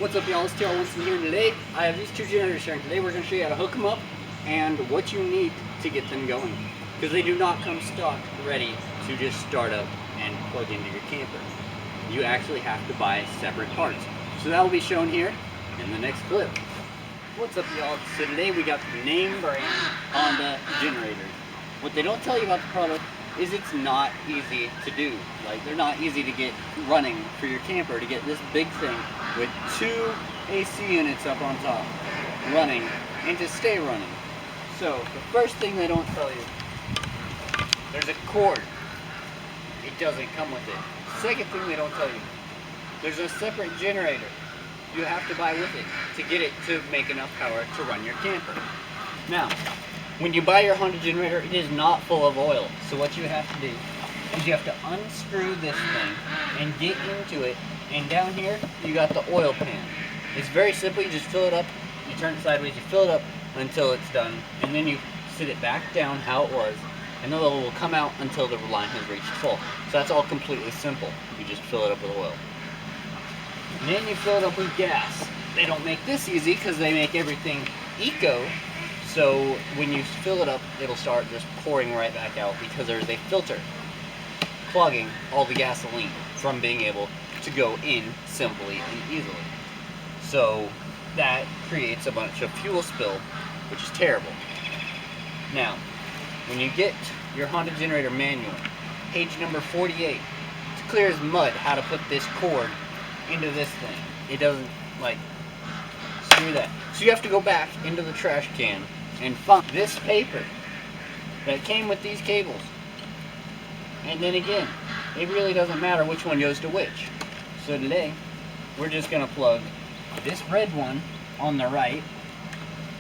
What's up, y'all? It's Taylor Winston here, and today I have these two generators here, and today we're going to show you how to hook them up and what you need to get them going. Because they do not come stock ready to just start up and plug into your camper. You actually have to buy separate parts. So that will be shown here in the next clip. What's up, y'all? So today we got the name brand Honda generator. What they don't tell you about the product is it's not easy to do. Like, they're not easy to get running for your camper, to get this big thing with two AC units up on top running and to stay running. So the first thing they don't tell you, there's a cord. It doesn't come with it. Second thing they don't tell you, there's a separate generator you have to buy with it to get it to make enough power to run your camper. Now, when you buy your Honda generator, it is not full of oil. So what you have to do is you have to unscrew this thing and get into it. And down here, you got the oil pan. It's very simple. You just fill it up. You turn it sideways. You fill it up until it's done. And then you sit it back down how it was. And the oil will come out until the line has reached full. So that's all completely simple. You just fill it up with oil. And then you fill it up with gas. They don't make this easy because they make everything eco. So when you fill it up, it'll start just pouring right back out because there's a filter clogging all the gasoline from being able to go in simply and easily. So that creates a bunch of fuel spill, which is terrible. Now, when you get your Honda generator manual, page number 48, it's clear as mud how to put this cord into this thing. It doesn't, like, screw that. So you have to go back into the trash can and find this paper that came with these cables. And then again, it really doesn't matter which one goes to which. So today, we're just going to plug this red one on the right,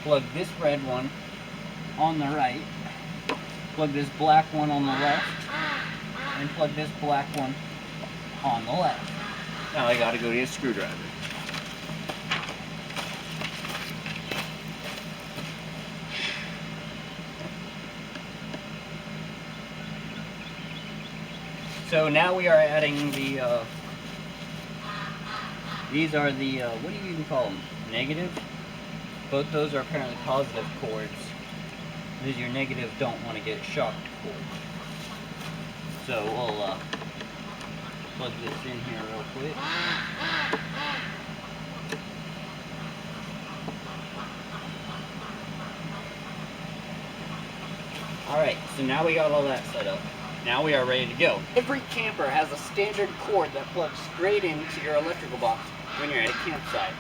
plug this red one on the right, plug this black one on the left, and plug this black one on the left. Now I got to go get a screwdriver. So now we are adding the, these are the, what do you even call them? Negative? Both those are apparently positive cords. These your negative don't want to get shocked cords. So we'll plug this in here real quick. Alright, so now we got all that set up. Now we are ready to go. Every camper has a standard cord that plugs straight into your electrical box when you're at a campsite.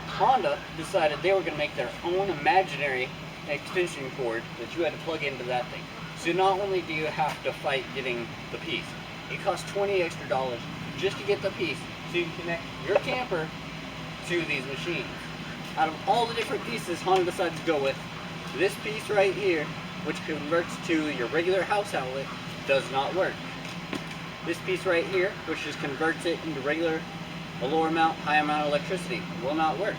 Honda decided they were going to make their own imaginary extension cord that you had to plug into that thing. So not only do you have to fight getting the piece, it costs $20 extra just to get the piece so you can connect your camper to these machines. Out of all the different pieces Honda decided to go with, this piece right here, which converts to your regular house outlet, does not work. This piece right here, which just converts it into regular, a lower amount, high amount of electricity, will not work.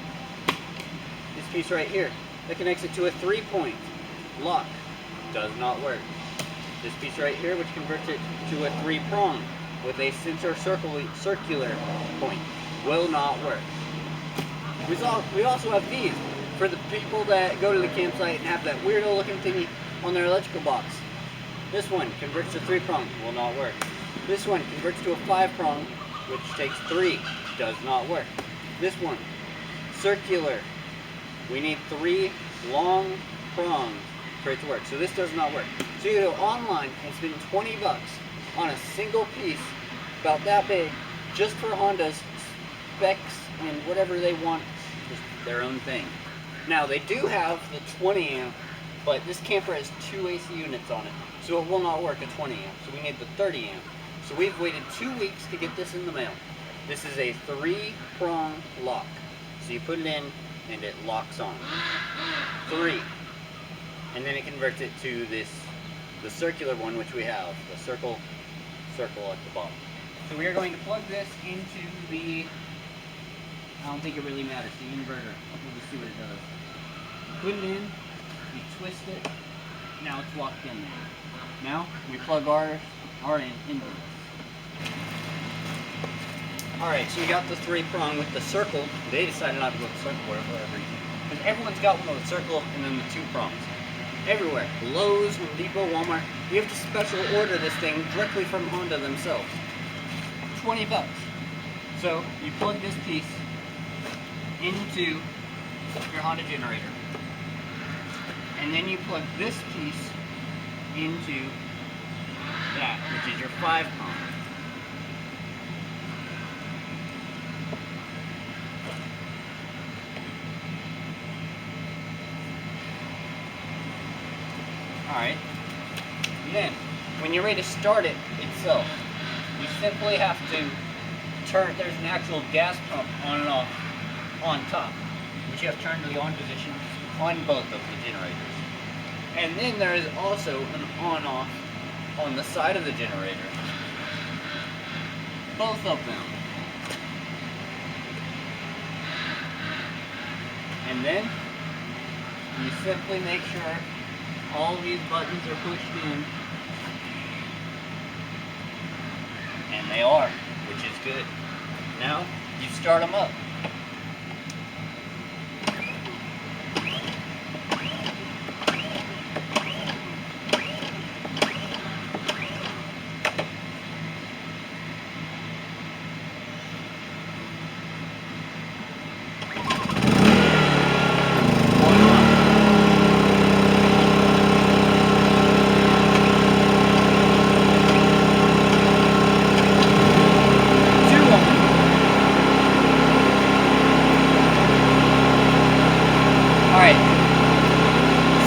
This piece right here, that connects it to a 3-point lock, does not work. This piece right here, which converts it to a 3-prong with a center circular point, will not work. We also have these for the people that go to the campsite and have that weirdo looking thingy on their electrical box. This one converts to 3-prong, will not work. This one converts to a 5-prong, which takes 3, does not work. This one, circular. We need 3 long prongs for it to work. So this does not work. So you go online and spend $20 on a single piece about that big, just for Honda's specs and whatever they want, just their own thing. Now they do have the 20 amp, but this camper has 2 AC units on it, so it will not work at 20 amp. So we need the 30 amp. So we've waited 2 weeks to get this in the mail. This is a 3-prong lock. So you put it in and it locks on. 3. And then it converts it to the circular one, which we have, the circle at the bottom. So we are going to plug this into the, I don't think it really matters, the inverter. We'll just see what it does. Put it in, you twist it, now it's locked in there. Now we plug our end into this. Alright, so you got the 3-prong with the circle. They decided not to go with the circle for whatever reason. Because everyone's got one with a circle and then the 2 prongs. Everywhere. Lowe's, Home Depot, Walmart. You have to special order this thing directly from Honda themselves. $20. So you plug this piece into your Honda generator. And then you plug this piece into that, which is your 5-prong. Alright, then when you're ready to start it itself, you simply have to turn, there's an actual gas pump on and off on top, which you have to turn to the on position on both of the generators. And then there is also an on-off on the side of the generator. Both of them. And then you simply make sure all these buttons are pushed in, and they are, which is good. Now, you start them up.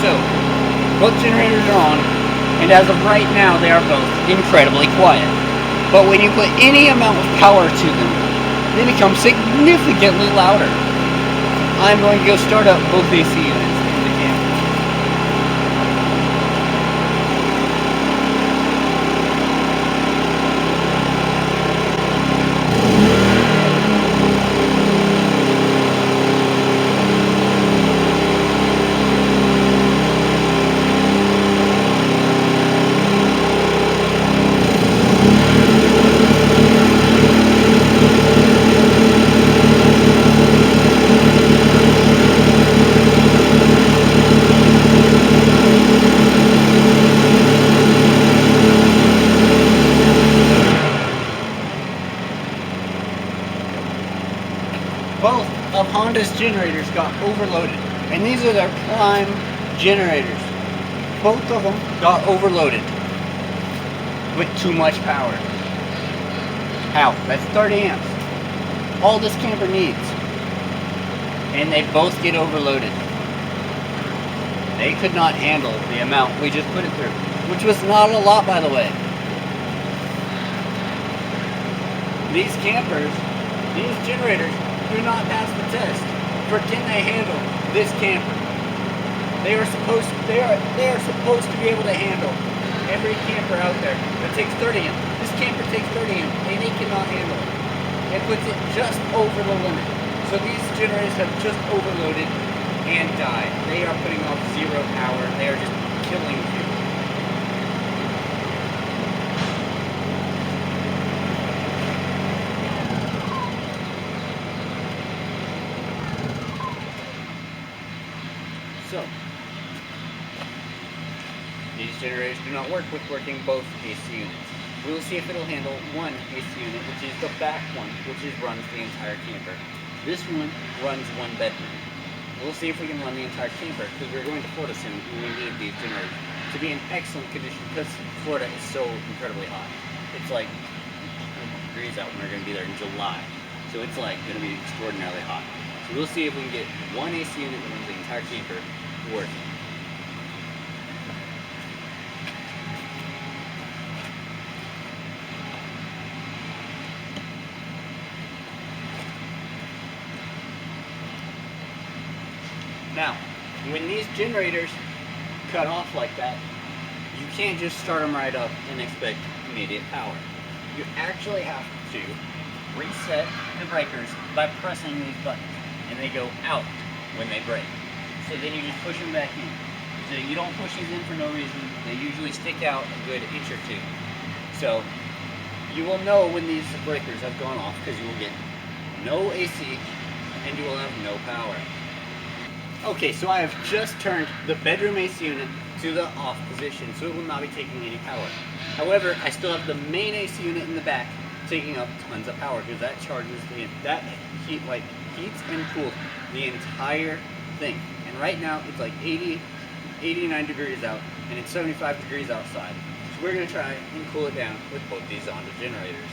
So, both generators are on, and as of right now, they are both incredibly quiet. But when you put any amount of power to them, they become significantly louder. I'm going to go start up both AC units in the camper. Both of Honda's generators got overloaded, and these are their prime generators. Both of them got overloaded with too much power. How? That's 30 amps. All this camper needs. And they both get overloaded. They could not handle the amount we just put it through, which was not a lot, by the way. These campers, these generators, do not pass the test for can they handle this camper. They are supposed to be able to handle every camper out there that takes 30 amp. This camper takes 30 amp and they cannot handle it. It puts it just over the limit. So these generators have just overloaded and died. They are putting off 0 power. They are just killing people. So, these generators do not work with working both AC units. We will see if it'll handle one AC unit, which is the back one, which runs the entire camper. This one runs one bedroom. We'll see if we can run the entire camper, because we're going to Florida soon, and we need these generators to be in excellent condition, because Florida is so incredibly hot. It's like 100 degrees out, and we're going to be there in July. So it's like going to be extraordinarily hot. So we'll see if we can get one AC unit that runs the entire camper working. Now, when these generators cut off like that, you can't just start them right up and expect immediate power. You actually have to reset the breakers by pressing these buttons, and they go out when they break. So then you just push them back in. So you don't push these in for no reason. They usually stick out a good inch or two. So you will know when these breakers have gone off because you will get no AC and you will have no power. Okay, so I have just turned the bedroom AC unit to the off position, so it will not be taking any power. However, I still have the main AC unit in the back taking up tons of power because that charges that heat, like heats and cools the entire thing. And right now it's like 89 degrees out and it's 75 degrees outside. So we're gonna try and cool it down with both these Zonda generators.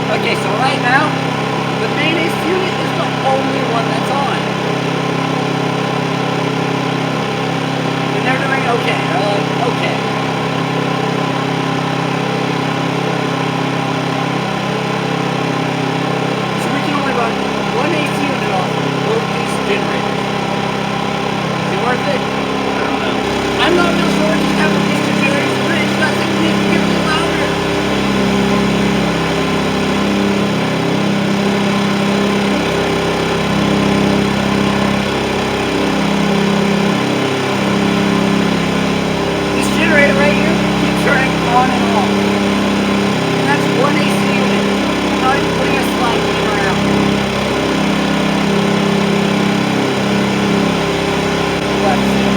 Okay, so right now, the main AC unit is the only one that's on. And they're doing okay. They're like, okay. So we can only run one AC unit off both these generators. Is it worth it? I don't know. I'm not real sure just having these two generators, but it's not significantly louder. Right here, keep turning on and off. And that's one AC unit. I'm not even putting a slide in around. Let's see.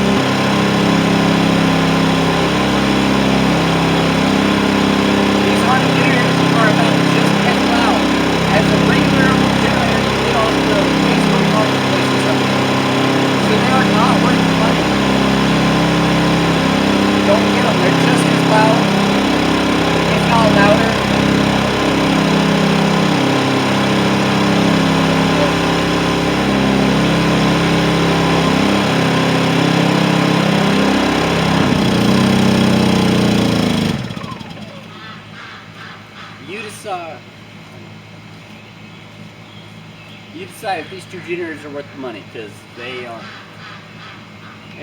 These Honda generators are about just as loud as a regular generator you get off the Facebook Marketplace or something. So they are not worth the money. Don't get them, they're just as loud, if not louder. You decide if these two generators are worth the money, because they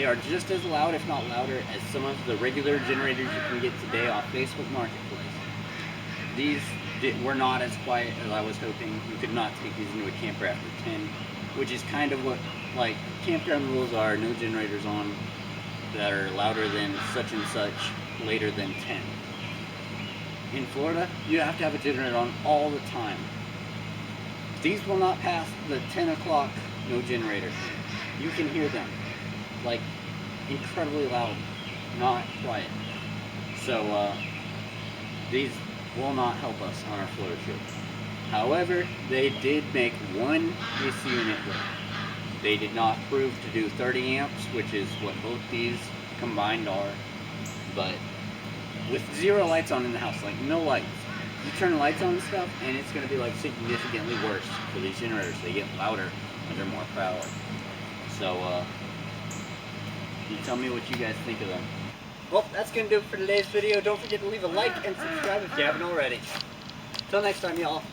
are just as loud, if not louder, as some of the regular generators you can get today off Facebook Marketplace. These were not as quiet as I was hoping. You could not take these into a camper after 10, which is kind of what, like, campground rules are: no generators on that are louder than such and such later than 10. In Florida, you have to have a generator on all the time. These will not pass the 10 o'clock no generator. You can hear them. Like, incredibly loud, not quiet. So these will not help us on our Florida trip. However, they did make one AC unit work. They did not prove to do 30 amps, which is what both these combined are. But with zero lights on in the house, like no lights, you turn the lights on and stuff, and it's going to be like significantly worse for these generators. They get louder and they're more power. So you tell me what you guys think of them. Well, that's going to do it for today's video. Don't forget to leave a like and subscribe if you haven't already. Till next time, y'all.